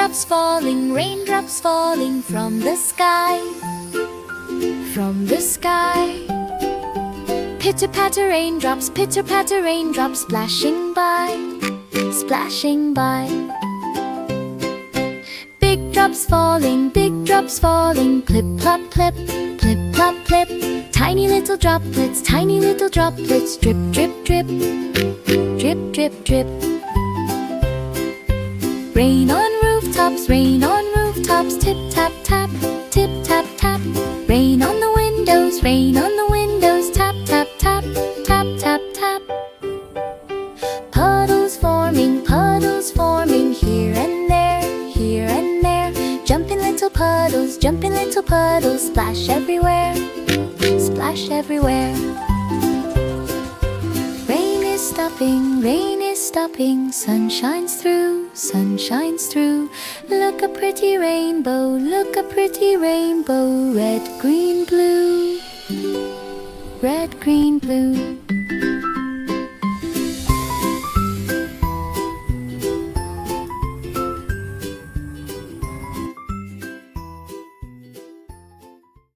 raindrops falling from the sky. From the sky. Pitter-patter raindrops, splashing by, splashing by. Big drops falling, plip-plop-plip, plip-plop-plip. Tiny little droplets, drip, drip, drip, drip, drip, drip. Rain on rooftops, tip-tap-tap, tip-tap-tap. Rain on the windows, tap, tap, tap, tap, tap, tap. Puddles forming here and there, here and there. Jumping little puddles, splash everywhere, splash everywhere. Rain is stopping, sun shines through, sun shines through. Look a pretty rainbow, red, green, blue, red, green, blue.